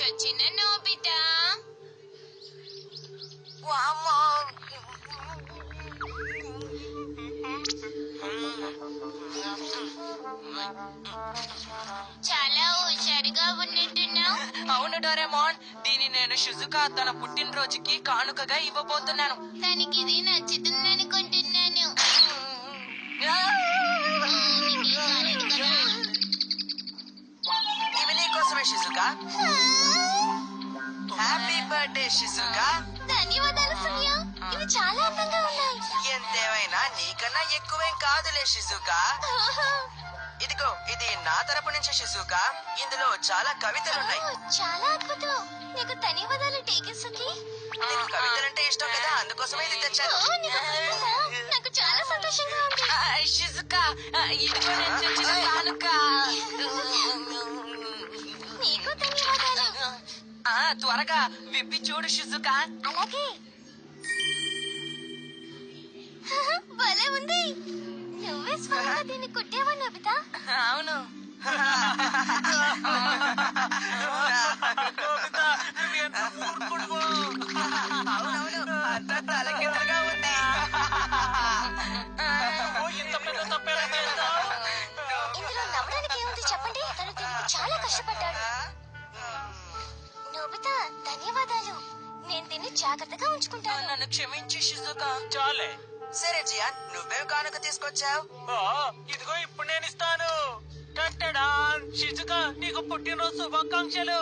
వచ్చిన నోబితా. చాలా హుషారుగా ఉన్నట్టున్నావు. అవును డోరేమోన్, దీన్ని నేను షిజుకా తన పుట్టినరోజుకి కానుకగా ఇవ్వబోతున్నాను. తనకి ఇది నచ్చుతుందనుకుంటున్నాను. ఇవి నీకోసమే షిజుకా. Happy birthday Shizuka. ధన్యవాదాలు సూర్య, ఇవి చాలా అందంగా ఉన్నాయి. ఎంతేమైనా నీకన్నా ఎక్కువేం కాదులే షిజుకా. ఇదిగో, ఇది నా తరపు నుంచి షిజుకా. ఇందులో చాలా కవితలున్నాయి. చాలా అద్భుతం. నీకు ధన్యవాదాలు టేకేసుకి. నీకు కవితలంటే ఇష్టం కదా, అందుకోసమే ఇది తెచ్చాను. నాకు చాలా సంతోషంగా ఉంది. షిజుకా, ఇదిగో నేను తెచ్చిన కానుక. నీకు ధన్యవాదాలు. త్వరగా విప్పి చూడు షిజుకా. అలాగే. భలే ఉంది. నువ్వే స్వయంగా దీన్ని కుట్టావా నోబితా? అవును. అవునవును, అంతా తలకిందులుగా ఉంది. ఇందులో నవ్వడానికి ఏముంది చెప్పండి. తను దీనికి చాలా కష్టపడ్డాడు. నోబితా, ధన్యవాదాలు. నేను దీన్ని జాగ్రత్తగా ఉంచుకుంటాను. నన్ను క్షమించు షిజుకా. చాలే. సరే జియాన్, నువ్వేం కానుక తీసుకొచ్చావు? ఇదిగో ఇప్పుడు నేను ఇస్తాను. షిజుకా, నీకు పుట్టినరోజు శుభాకాంక్షలు.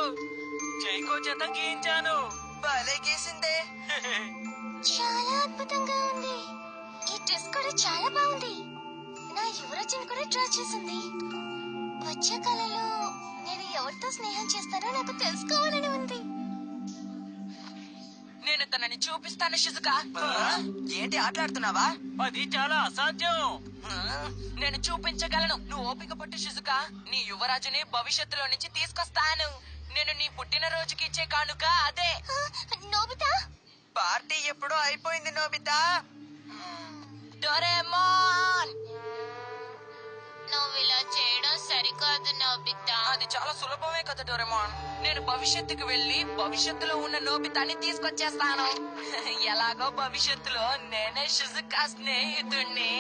చైకో చేత గీయించాను. భలే గీసిందే. చాలా అద్భుతంగా ఉంది. ఈ డ్రెస్ కూడా చాలా బాగుంది. నా యువరాజుని కూడా డ్రా చేసింది. వచ్చే కాలంలో నేను ఎవరితో స్నేహం చేస్తానో నాకు తెలుసుకోవాలని ఉంది. నేను తనని చూపిస్తాను షిజుకా. ఏంటి ఆటలాడుతున్నావా? అది చాలా అసాధ్యం. నేను చూపించగలను. నువ్వు ఓపిక పట్టు షిజుకా. నీ యువరాజుని భవిష్యత్తులో నుంచి తీసుకొస్తాను. నేను నీ పుట్టినరోజుకి ఇచ్చే కానుక అదే. నోబితా, పార్టీ ఎప్పుడో అయిపోయింది నోబితా. డోరేమోన్, నువ్వు ఇలా చేయడం సరికాదు నోబితా. అది చాలా సులభమే కదా డోరేమోన్. నేను భవిష్యత్తుకు వెళ్లి భవిష్యత్తులో ఉన్న నోబితాని తీసుకొచ్చేస్తాను. ఎలాగో భవిష్యత్తులో నేనే షిజుకా స్నేహితుణ్ణి.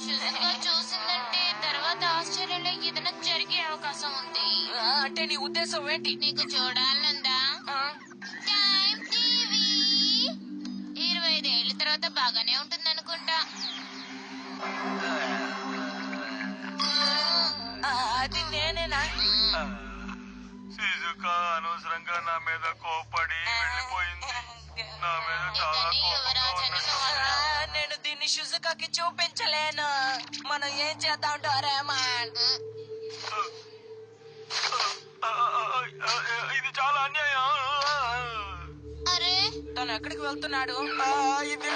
షిజుకా చూసిందంటే తర్వాత ఆశ్చర్యంలో ఏదైనా జరిగే అవకాశం ఉంది. అంటే నీ ఉద్దేశం ఏంటి? నీకు చూడాలనుందా? టైం టీవీ 25 ఏళ్ల తర్వాత బాగానే ఉంటుందనుకుంటా. అది నేనేనా? షిజుకా అనవసరంగా నా మీద కోపడి వెళ్ళిపోయింది. నా మీద చాలా ఇతని యువరాజని నువ్వు అన్నావు. నేను దీన్ని షిజుకాకి చూపించలేను. మనం ఏం చేద్దాం డోరేమాన్? ఇది చాలా అన్యాయం. అరే, తను ఎక్కడికి వెళ్తున్నాడు? ఇది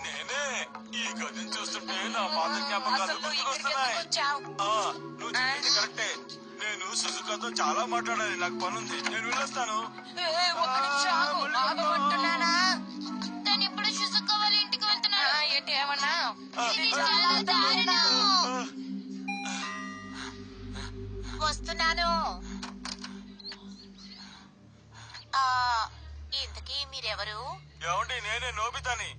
నేనే. ఈ గదిని చూస్తుంటే నా పాత జ్ఞాపకాలు అసలు నువ్వు ఇక్కడికి గుర్తుకొస్తున్నాయి. ఎందుకు వచ్చావు? నువ్వు చెప్పింది కరెక్టే. నేను సుజుకాతో చాలా మాట్లాడాలి. నాకు పనుంది, నేను వెళ్ళొస్తాను. ఒక్క నిమిషం ఆగు. ఆగమంటున్నానా? తను ఇప్పుడు షిజుకా వాళ్ళ ఇంటికి వెళ్తున్నాడు. ఏంటి ఏమన్నా? ఇది చాలా దారుణం. వస్తున్నాను. ఇంతకీ మీరెవరు? ఏమండి, నేనే నోబితాని.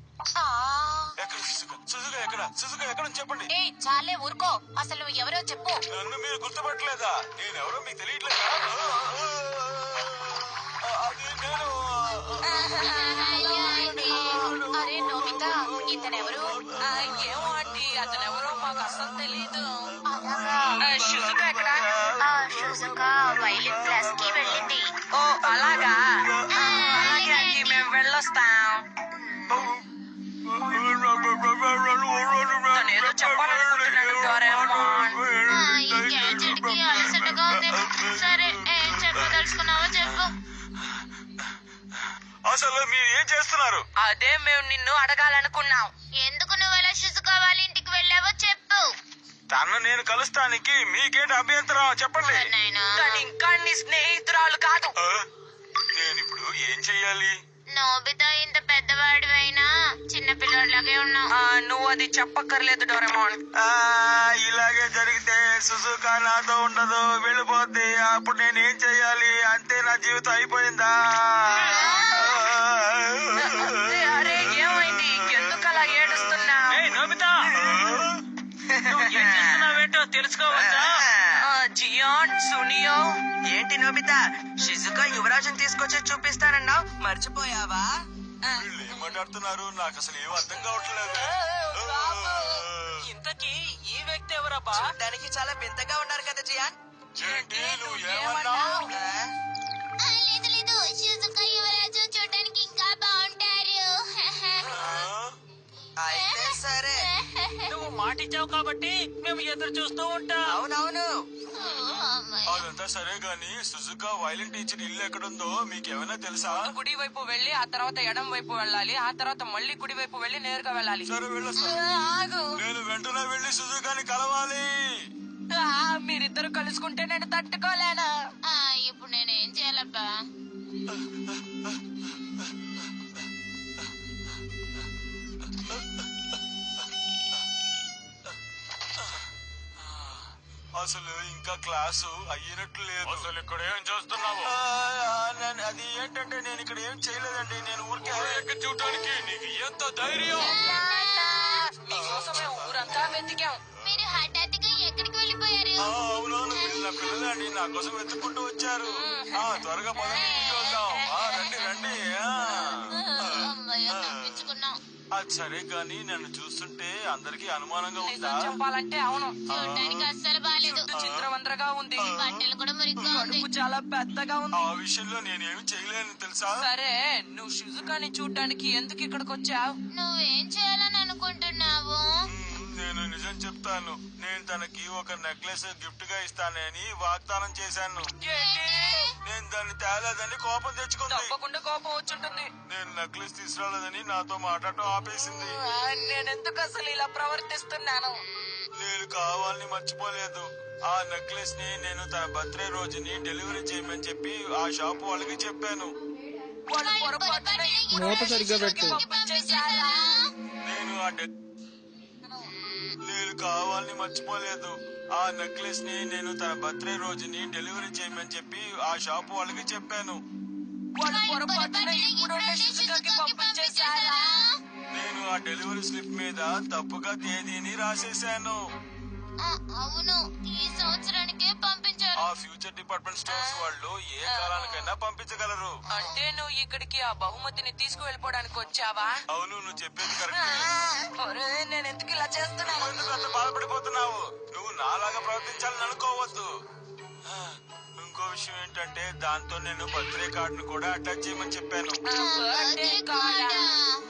ఎక్కడ సుజుకా? సుజుకా ఎక్కడ? సుజుకా ఎక్కడ చెప్పండి. చాలే ఊరుకో. అసలు నువ్వు ఎవరో చెప్పు. నన్ను మీరు గుర్తుపట్టలేదా? నేనెవరో మీకు తెలియట్లేదా? అది నేను. అరే నోబితా, ఇతనెవరు? ఏమో ఆంటీ, అతనెవరో మాకు అసలు తెలీదు. అలాగా. షిజుకా ఎక్కడ? షిజుకా వైలిన్ క్లాస్ కి వెళ్ళింది. ఓ అలాగా. అలాగే ఆంటీ, మేము వెళ్ళొస్తాం. తను ఏదో చెప్పాలనుకుంటున్నాడు డోరేమాన్. ఈ గ్యాడ్జెట్ కి అలసటగా ఉందేమో. సరే, ఏం చెప్పదలుచుకున్నావో చెప్పు. అసలు మీరు ఏం చేస్తున్నారు? అదే మేము నిన్ను అడగాలనుకున్నాం. ఎందుకు నువ్వు అలా షిజుకా వాళ్ళ ఇంటికి వెళ్ళావో చెప్పు. తను నేను కలుస్తానికి మీకేంటి అభ్యంతరం చెప్పండి. నాయనా, తను ఇంకా నీ స్నేహితురాలు కాదు. నేను ఇప్పుడు ఏం చెయ్యాలి? నోబితా ఇంత పెద్దవాడివైనా చిన్న పిల్లలాగే ఉన్నావు. నువ్వు అది చెప్పక్కర్లేదు డోరేమోన్. ఇలాగే జరిగితే సుజుకా నాతో ఉండదు, వెళ్ళిపోద్ది. అప్పుడు నేనేం చెయ్యాలి? అంతే, నా జీవితం అయిపోయిందా? అరే ఏమైంది? ఎందుకు అలా ఏడుస్తున్నా? నోబితా, నువ్వు ఏం చేస్తున్నావేంటో తెలుసుకోవచ్చా? Gian, Suneo. ఏంటి నోబితా, షిజుకా యువరాజుని తీసుకొచ్చి చూపిస్తానన్నావు, మర్చిపోయావా? వీళ్ళు ఏం మాట్లాడుతున్నారు? నాకు అసలు ఏం అర్థం కావట్లేదు. ఇంతకీ ఈ వ్యక్తి ఎవరబ్బా? దానికి చాలా వింతగా ఉన్నారు కదా జియాన్. ఏంటి నువ్వు ఏమన్నావు? లేదు లేదు, షిజుకా యువరాజు చూడడానికి ఇంకా బాగుంటారు. అయితే సరే, నువ్వు మాటిచ్చావు కాబట్టి మేము ఎదురు చూస్తూ ఉంటాం. అవునవును. అదంతా సరే గాని సుజుకా వైలిన్ టీచర్ ఇల్లు ఎక్కడుందో మీకేమైనా తెలుసా? కుడి వైపు వెళ్ళి ఆ తర్వాత ఎడం వైపు వెళ్ళాలి, ఆ తర్వాత మళ్ళీ కుడి వైపు వెళ్ళి నేరుగా వెళ్ళాలి. సరే వెళ్ళొస్తా. ఆగు. నేను వెంటనే వెళ్ళి సుజుకాని కలవాలి. మీరిద్దరు కలుసుకుంటే నేను తట్టుకోలేను. ఇప్పుడు నేనేం చేయాలబ్బా? అసలు ఇంకా క్లాసు అయ్యినట్లు లేదు. అసలు ఇక్కడ ఏం చేస్తున్నావు? అది ఏంటంటే నేను ఇక్కడ ఏం చేయలేదండి. నేను ఊరికే ఎక్కి చూడటానికి నీకు ఎంత ధైర్యం? మీకోసమే ఊరంతా వెతికాం. మీరు హఠాత్తుగా ఎక్కడికి వెళ్ళిపోయారు? అవునవును, వీళ్ళు నా పిల్లలండి, నా కోసం వెతుక్కుంటూ వచ్చారు. త్వరగా పదండి, ఇంటికి వెళ్దాం. రండి రండి. అమ్మయ్య, తప్పించుకున్నాం. అది సరే గాని నన్ను చూస్తుంటే అందరికి అనుమానంగా ఉందా? నిజం చెప్పాలంటే అవును. చూడటానికి అస్సలు బాలేదు. చుట్టూ చింద్రవందరగా ఉంది. బట్టలు కూడా మురిగ్గా ఉంది. కడుపు చాలా పెద్దగా ఉంది. ఆ విషయంలో నేనేమి చేయలేను తెలుసా? సరే, నువ్వు షిజుకాని చూడటానికి ఎందుకు ఇక్కడికి వచ్చావు? నువ్వేం చేయాలని అనుకుంటున్నావు? నేను నిజం చెప్తాను. నేను తనకి ఒక నెక్లెస్ గిఫ్ట్ గా ఇస్తానని వాగ్దానం చేశాను. నేను దాన్ని తేలేదని కోపం తెచ్చుకుంది. తప్పకుండా కోపం వచ్చుంటుంది. నేను నెక్లెస్ తీసుకురాలేదని నాతో మాట్లాడటం ఆపేసింది. నేనెందుకు అసలు ఇలా ప్రవర్తిస్తున్నాను? నేను కావాలని మర్చిపోలేదు. ఆ నెక్లెస్ ని నేను తన బర్త్డే రోజుని డెలివరీ చేయమని చెప్పి ఆ షాప్ వాళ్ళకి చెప్పాను. వాళ్ళు పొరపాటున ఈ మూత సరిగ్గా పెట్టు. పంపించేశారా? నేను నేను కావాలని మర్చిపోలేదు. ఆ నెక్లెస్ ని నేను తన బర్త్డే రోజుని డెలివరీ చేయమని చెప్పి ఆ షాప్ వాళ్ళకి చెప్పాను. వాళ్ళు పొరపాటున ఇప్పుడుండే షిజుకాకి పంపించేశారా? నేను ఆ డెలివరీ స్లిప్ మీద తప్పుగా తేదీని రాసేశాను. అవును, ఈ సంవత్సరానికే పంపించారు. ఆ ఫ్యూచర్ డిపార్ట్మెంట్ స్టోర్స్ వాళ్ళు ఏ కాలానికైనా పంపించగలరు. అంటే నువ్వు ఇక్కడికి ఆ బహుమతిని తీసుకువెళ్ళిపోవడానికి వచ్చావా? అవును, నువ్వు చెప్పేది కరెక్ట్. నేను ఎందుకు ఇలా చేస్తున్నాను? ఎందుకు అంత బాధపడిపోతున్నావు? నువ్వు నాలాగా ప్రవర్తించాలని అనుకోవద్దు. ఇంకో విషయం ఏంటంటే దాంతో నేను బర్త్డే కార్డును కూడా అటాచ్ చేయమని చెప్పాను. బర్త్డే కార్డా?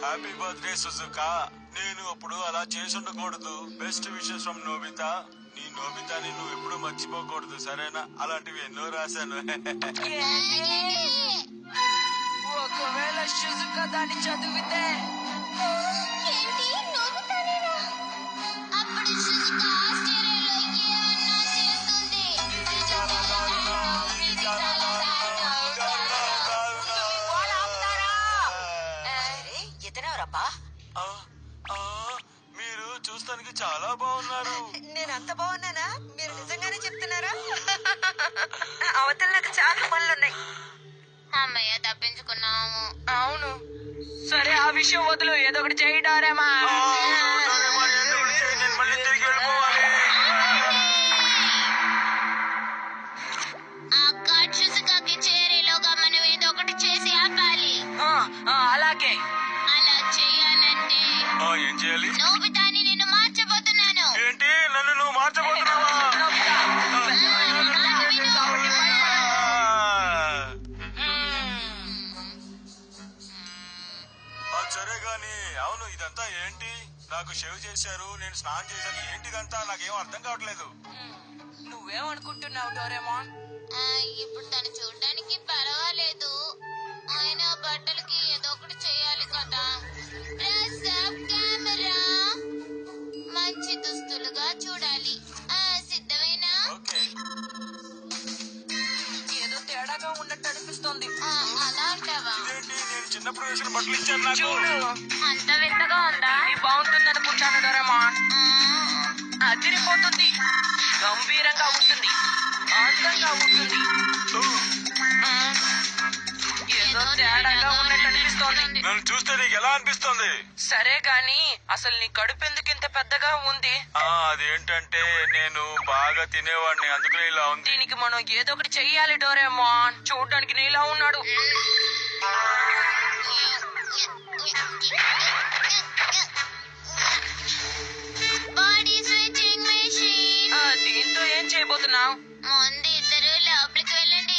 Happy birthday Shizuka. నేను అప్పుడు అలా చేసి ఉండకూడదు. Best wishes from Nobita. నీ నోబితాని నువ్వు ఎప్పుడు మర్చిపోకూడదు, సరేనా? అలాంటివి ఎన్నో రాశాను. ఒకవేళ షిజుకా దాన్ని చదివితే ఏంటి, నోబితానేనా? అప్పుడు షిజుకా ఆస్ట్రేలియాలో ఏమన్నా చేస్తుంది. ఇది చాలా దారుణం, ఇది చాలా దారుణం. వాళ్ళు ఆపుతారా? ఇతనెవరబ్బా? మీరు చూస్తానికి చాలా బాగున్నారు. నేనంత బాగున్నానా? మీరు నిజంగానే చెప్తున్నారా? అవతల నాకు చాలా పనులున్నాయి. అమ్మయ్య, తప్పించుకున్నాము. అవును. సరే, ఆ విషయం వదులు, ఏదో ఒకటి చేయడారేమా. నేను మళ్ళీ తిరిగి వెళ్ళిపోవాలి. ఆ కార్డ్ షిజుకాకి చేరేలోగా మనం ఏదో ఒకటి చేసి ఆపాలి. అలాగే. అలా చేయాలంటే ఏం చేయాలి? నోబితాని నేను మార్చబోతున్నాను. ఏంటి, నన్ను నువ్వు మార్చబోతున్నావా? సరే గాని అవును, ఇదంతా ఏంటి? నాకు షేవ్ చేశారు, నేను స్నానం చేశాను. ఏంటిదంతా? నాకేం అర్థం కావట్లేదు. నువ్వేమనుకుంటున్నావు డోరేమోన్? ఇప్పుడు తను చూడడానికి పర్వాలేదు, ఆయన బట్టలకి ఏదో ఒకటి చేయాలి కదా. కెమెరా, మంచి దుస్తులుగా చూడాలి. సిద్ధమేనా? ఓకే. ఏదో తేడాగా ఉన్నట్టు అనిపిస్తోంది. అలా అంటావా? ఇదేంటి, నేను చిన్నప్పుడు వేసిన బట్టలు ఇచ్చారు నాకు. చూడు అంత వింతగా ఉందా? ఇది బాగుంటుంది అనుకుంటాను డోరేమాన్. అదిరిపోతుంది, గంభీరంగా ఉంటుంది, అందంగా ఉంటుంది. ఏదో తేడాగా ఉన్నట్టు అనిపిస్తోంది. నన్ను చూస్తే నీకు ఎలా అనిపిస్తుంది? సరే గాని అసలు నీ కడుపు ఎందుకు ఇంత పెద్దగా ఉంది? అదేంటంటే నేను బాగా తినేవాడిని, అందుకనే ఇలా ఉంది. దీనికి మనం ఏదో ఒకటి చెయ్యాలి డోరేమాన్. చూడ్డానికి నీలా ఉన్నాడు. Body switching machine. దీంతో ఏం చేయబోతున్నావు? ముందు ఇద్దరు లోపలికి వెళ్ళండి.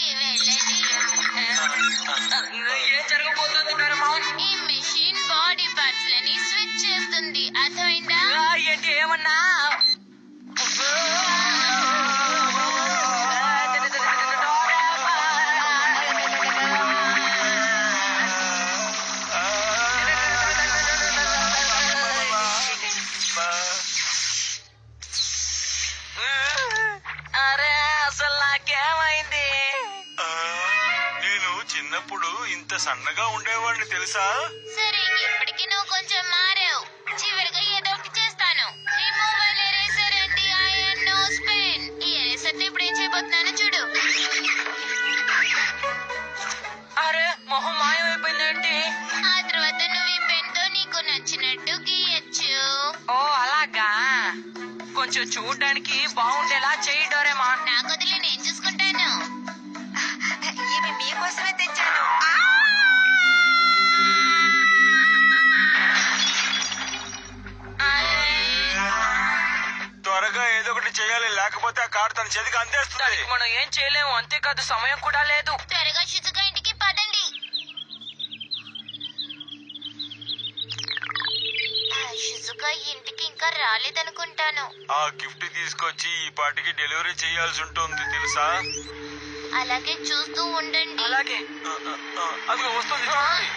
ఏం జరగబోతుంది డోరేమాన్? ఈ మెషిన్ బాడీ పార్ట్స్ లని స్విచ్ చేస్తుంది, అర్థమైందా? ఏంటి ఏమన్నా? అరే అసలు నాకేమైంది? నేను చిన్నప్పుడు ఇంత సన్నగా ఉండేవాడిని తెలుసా? సరే, ఇప్పటికి నువ్వు కొంచెం మారావు. చివరిగా ఏదో ఒకటి చేస్తాను. Removal eraser and the iron nose pen. ఈ ఎరేసర్ తో ఇప్పుడు ఏం చేయబోతున్నానో చూడు. అరే మొహం మాయమైపోయిందేంటి? ఆ తర్వాత నువ్వు ఈ పెన్ తో నీకు నచ్చినట్టు గీయచ్చు. ఓ అలాగా, కొంచెం చూడ్డానికి బాగుండేలా చెయ్యి డోరేమాన్. నాకు వదిలి నేను చూసుకుంటాను. ఇవి మీకోసమే తెచ్చాను. త్వరగా ఏదో ఒకటి చేయాలి, లేకపోతే ఆ కారు తన చేతికి అందేస్తుంది. దానికి మనం ఏం చేయలేము, అంతేకాదు సమయం కూడా లేదు. త్వరగా షిజుకా ఇంటికి పదండి. షిజుకా ఇంటికి ఇంకా రాలేదనుకుంటాను. ఆ గిఫ్ట్ తీసుకొచ్చి ఈ పాటికి డెలివరీ చేయాల్సి ఉంటుంది తెలుసా? అలాగే చూస్తూ ఉండండి. అలాగే. అదిగో వస్తుంది చూడండి.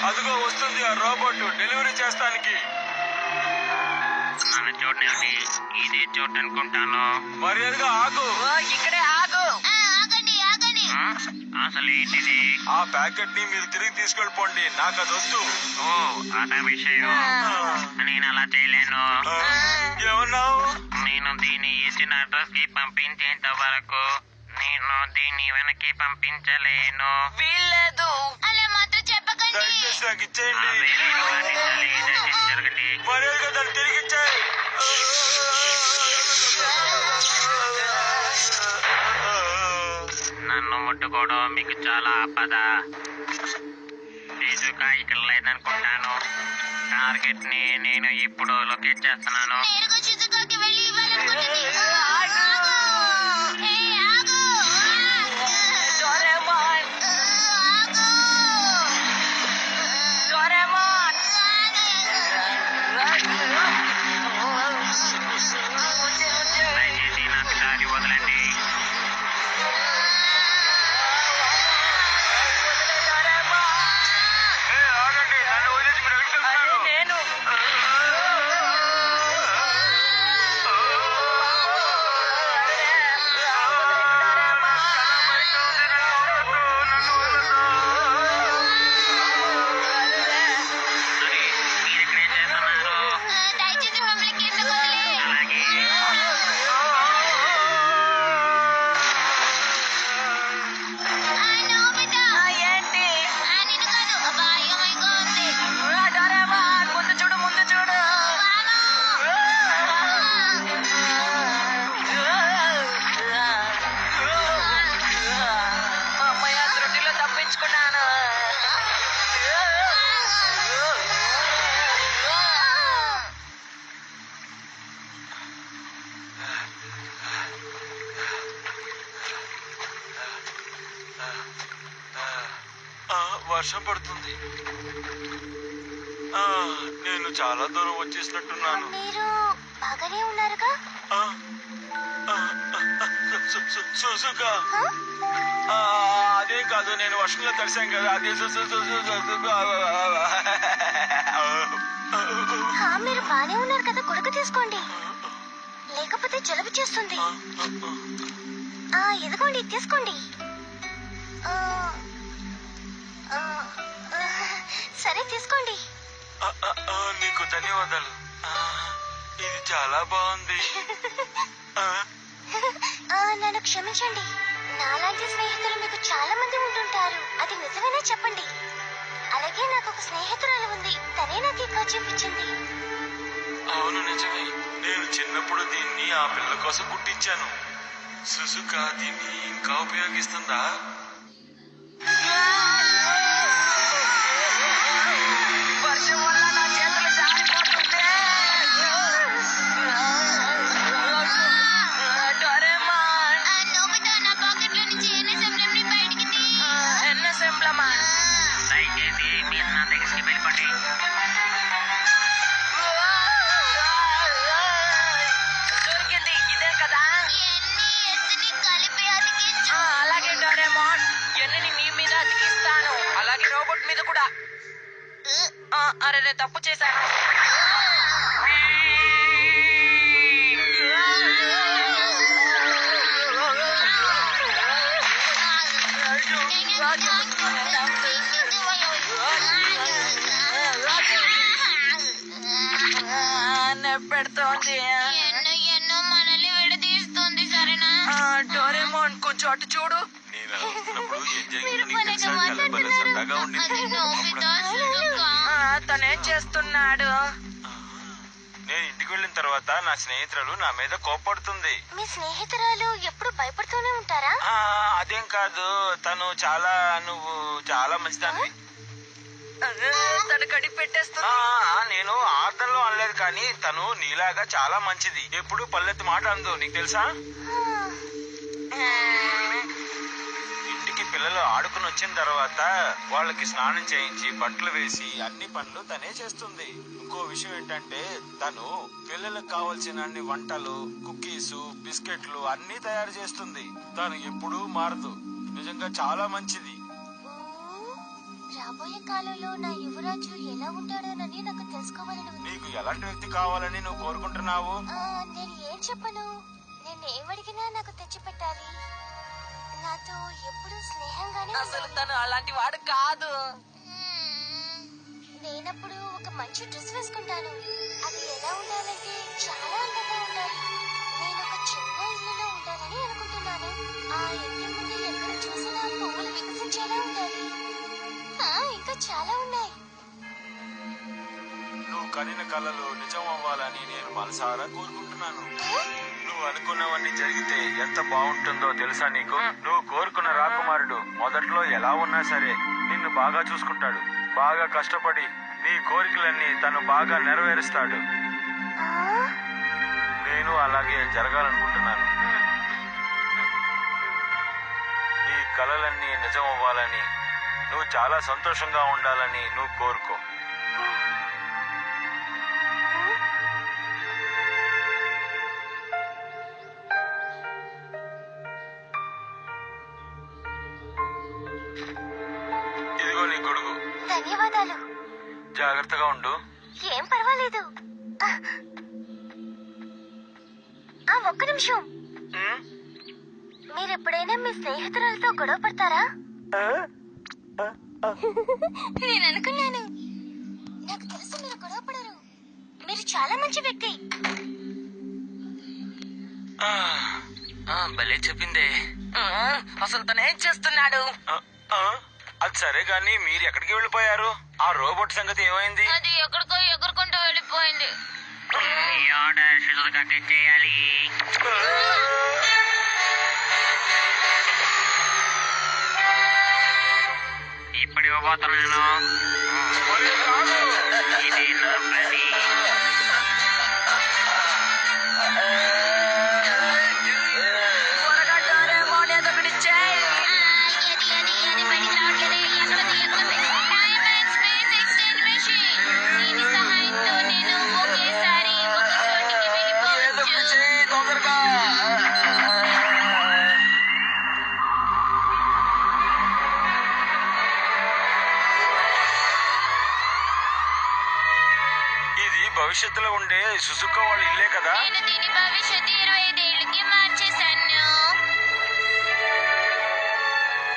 అదిగో వస్తుంది ఆ రోబోట్ డెలివరీ చేస్తానికి. నన్ను చూడండి, ఇదే చోటు అనుకుంటాను. మర్యాదగా ఆగు. ఇక్కడే ఆగు. ఆగండి ఆగండి. అసలు ఏంటిది? ఆ ప్యాకెట్ ని మీరు తిరిగి తీసుకెళ్ళిపోండి, నాకు అది వద్దు. ఓ అదే విషయం. నేను అలా చేయలేను. ఏమన్నావు? నేను దీన్ని ఇచ్చిన అడ్రస్ కి పంపించేంత వరకు నేను దీన్ని వెనక్కి పంపించలేను. వీల్లేదు. అలా మాత్రం చెప్పకండి. దయచేసి నాకు ఇచ్చేయండి. జరగండి. మర్యాదగా దాన్ని తిరిగి ఇచ్చేయి. నన్ను ముట్టుకోవడం మీకు చాలా ఆపద. షిజుకా ఇక్కడ లేదనుకుంటాను. టార్గెట్ ని నేను ఇప్పుడు లొకేట్ చేస్తున్నాను. నేరుగా షిజుకాకి వెళ్ళి ఇవ్వాలనుకుంటుంది. ఆగు. హే, ఆగు. డోరేమాన్, ఆగు. డోరేమాన్. దయచేసి నాకు దారి వదలండి. ఆగండి, నన్ను వదిలేసి మీరు ఎక్కడికి వెళ్తున్నారు? నేను సరే, మీరు ఇక్కడే చేస్తున్నారు. దయచేసి మమ్మల్ని కింద వదిలే. అలాగే. నోబితా. ఏంటి? నిన్ను కాదు, అపాయమయంగా ఉంది. డోరేమాన్, ముందు చూడు, ముందు చూడు. అమ్మయ్య, త్రుటిలో తప్పించుకున్నాను. వర్షం పడుతుంది. నేను చాలా దూరం వచ్చేసినట్టున్నాను. మీరు బాగానే ఉన్నారుగా? సుజుకా, అదేం కాదు, నేను వర్షంలో తడిసాం కదా, అదే మీరు బానే ఉన్నారు కదా, కొడుకు తీసుకోండి, లేకపోతే జలుబు చేస్తుంది. ఇదిగోండి, తీసుకోండి. ఆ, ఆ, సరే తీసుకోండి. నీకు ధన్యవాదాలు. ఇది చాలా బాగుంది. నన్ను క్షమించండి. నాలాంటి స్నేహితులు మీకు చాలా మంది ఉంటుంటారు. అది నిజమేనా చెప్పండి. అలాగే నాకు ఒక స్నేహితురాలు ఉంది. తనే నాకు ఈ కర్చీఫ్ ఇచ్చింది. అవును నిజమే. నేను చిన్నప్పుడు దీన్ని ఆ పిల్ల కోసం కుట్టించాను. సుజుక దీన్ని ఇంకా ఉపయోగిస్తుందా? వర్షం వల్ల నా చేతులు జారిపోతుంటే. డోరేమాన్, నోబితా నా పాకెట్ లో నుంచి ఎన్ఎస్ఎంలని బయటికి తీ. ఎన్ఎస్ఎంలమా? దయచేసి మీరు నా దగ్గరికి వెళ్ళిపోండి. దొరికింది. ఇదే కదా? ఎన్ని కలిపి అతికించు. అలాగే డోరేమాన్, ఎన్ని నీ మీద అతికిస్తాను. అలాగే రోబోట్ మీద కూడా. అరే నేను తప్పు చేశాను. పెడుతోంది. ఎన్నో మనల్ని విడదీస్తుంది. సరేనా? డోరేమోన్ కొంచెం అటు చూడు. నేను అలా ఉన్నప్పుడు ఏం మీరు జరిగిందో నీకు భలేగా తెలుసా? చాలా భలే సరదాగా మాట్లాడుతున్నారు. ఉండింది. అది నోబితా, సుజుకా. తనేం చేస్తున్నాడు? నేను ఇంటికి వెళ్ళిన తర్వాత నా స్నేహితురాలు నా మీద కోప్పడుతుంది. మీ స్నేహితురాలు ఎప్పుడు భయపడుతూనే ఉంటారా? అదేం కాదు, తను నువ్వు చాలా మంచిదాన్ని. తను కడి పెట్టేస్తుంది. నేను ఆర్దంలో అనలేదు, కానీ తను నీలాగా చాలా మంచిది. ఎప్పుడు పల్లెత్తి మాట అందు, నీకు తెలుసా? ఇంటికి పిల్లలు ఆడుకుని వచ్చిన తర్వాత వాళ్ళకి స్నానం చేయించి బట్టలు వేసి అన్ని పనులు తనే చేస్తుంది. ఇంకో విషయం ఏంటంటే తను పిల్లలకు కావాల్సిన అన్ని వంటలు, కుకీస్, బిస్కెట్లు అన్ని తయారు చేస్తుంది. తను ఎప్పుడూ మారదు. నిజంగా చాలా మంచిది. రాబోయే కాలంలో నా యువరాజు ఎలా ఉంటాడోనని నాకు తెలుసుకోవాలని ఉంది. నీకు ఎలాంటి వ్యక్తి కావాలని నువ్వు కోరుకుంటున్నావు? నేను ఏం చెప్పను. నేను ఏమడిగినా నాకు తెచ్చి పెట్టాలి. నాతో ఎప్పుడు స్నేహంగానే అసలు ఉండాలి. తను అలాంటి వాడు కాదు. నేనప్పుడు ఒక మంచి డ్రెస్ వేసుకుంటాను. అది ఎలా ఉండాలంటే చాలా అందంగా ఉండాలి. నేను ఒక చిన్న ఇల్లులో ఉండాలని అనుకుంటున్నాను. ఆ ఇంటి ముందు ఎక్కడ చూసినా పువ్వులు వికసించేలా ఉండాలి. ఇంకా చాలా ఉన్నాయి. నువ్వు కనిన కలలు నిజం అవ్వాలని నేను మనసారా కోరుకుంటున్నాను. నువ్వు అనుకున్నవన్నీ జరిగితే ఎంత బాగుంటుందో తెలుసా నీకు? నువ్వు కోరుకున్న రాకుమారుడు మొదట్లో ఎలా ఉన్నా సరే నిన్ను బాగా చూసుకుంటాడు. బాగా కష్టపడి నీ కోరికలన్నీ తను బాగా నెరవేరుస్తాడు. నేను అలాగే జరగాలనుకుంటున్నాను. నీ కలలన్నీ నిజం అవ్వాలని, నువ్వు చాలా సంతోషంగా ఉండాలని నువ్వు కోరుకో. ఇదిగో నీ గొడుగు. ధన్యవాదాలు. జాగ్రత్తగా ఉండు. ఏం పర్వాలేదు. ఒక్క నిమిషం. మీరెప్పుడైనా మీ స్నేహితురాలతో గొడవ పడతారా? నేను అనుకున్నాను. నాకు తెలుసు మీరు గొడవ పడరు. మీరు చాలా మంచి వ్యక్తి. భలే చెప్పిందే. అసలు తను ఏం చేస్తున్నాడు? అది సరే గాని మీరు ఎక్కడికి వెళ్ళిపోయారు? ఆ రోబోట్ సంగతి ఏమైంది? అది ఎక్కడికో ఎగురుకుంటూ వెళ్ళిపోయింది. ఈ ఆర్డర్ సుజుకాకి చేయాలి. ఇప్పుడు ఇవ్వబోతున్నాను. ఇది నా పని. త్వరగా డోరేమోన్ ఏదో ఒకటి చేయి. అది బయటికి రావట్లేదు. ఎక్కడిది ఎక్కడిది? Time and space exchange machine. దీని సహాయంతో నేను ఒకేసారి ఒక చోటికి ఏదో ఒకటి వెళ్ళిపోవచ్చు. చేయి తొందరగా. ఇది భవిష్యత్తులో ఉండే సుజుకా వాళ్ళ ఇల్లే కదా? నేను దీని భవిష్యత్తు 25 ఏళ్ళకి మార్చేశాను.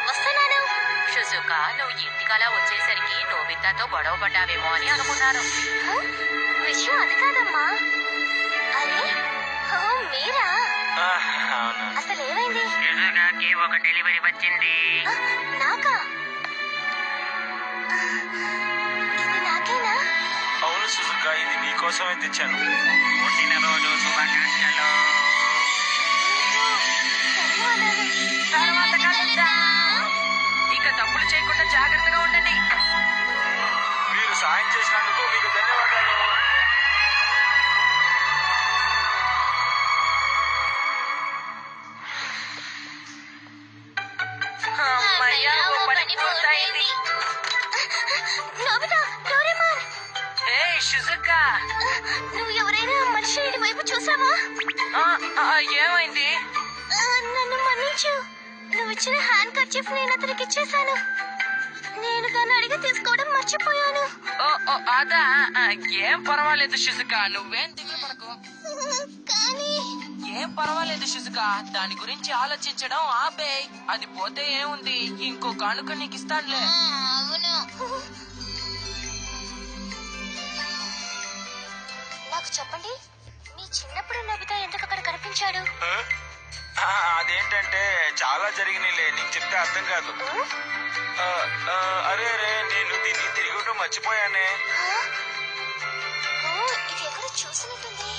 వస్తున్నాను. షిజుకా, నువ్వు ఇంటికలా వచ్చేసరికి నోబితాతో గొడవ పడ్డావేమో అని అనుకున్నాను. హ? విషయం అది కాదమ్మా. అరే ఓ, మీరా? అవును. అసలు ఏమైంది? షిజుకాకి ఒక డెలివరీ వచ్చింది. ఆ, నాకా? ఇది నాకేనా? అవును సుజుకా, ఇది నీకోసమే తెచ్చాను. పుట్టినరోజు శుభాకాంక్షలు. ధన్యవాదాలు. తర్వాత కలుద్దాం. ఇక తప్పులు చేయకుండా జాగ్రత్తగా ఉండండి. మీరు సాయం చేసినందుకు మీకు ధన్యవాదాలు. అమ్మయ్య, ఓ పని పూర్తయింది. నోబితా, డోరేమాన్, ఏ షిజుకా, నువ్వు ఎవరైనా మనుషుడి వైపు చూసావా? ఏమైంది? నన్ను మన్నించు. నువ్వు ఇచ్చిన హ్యాండ్ కర్చీఫ్ నేను అతనికి ఇచ్చేశాను. నేను దాన్ని అడిగి తీసుకోవడం మర్చిపోయాను. అదా, ఏం పర్వాలేదు షిజుకా, నువ్వేం దిగులు పడకు. కానీ ఏం పర్వాలేదు షిజుకా, దాని గురించి ఆలోచించడం ఆపే. అది పోతే ఏముంది, ఇంకో కానుక నీకు ఇస్తానులే. అవును. నాకు చెప్పండి, మీ చిన్నప్పుడు నోబితా ఎందుకు అక్కడ కనిపించాడు? అదేంటంటే చాలా జరిగినాయిలే, నీకు చెప్తే అర్థం కాదు. అరే అరే, నేను దీన్ని తిరిగి ఇవ్వడం మర్చిపోయానే. ఇది ఎక్కడ చూసినట్టుంది.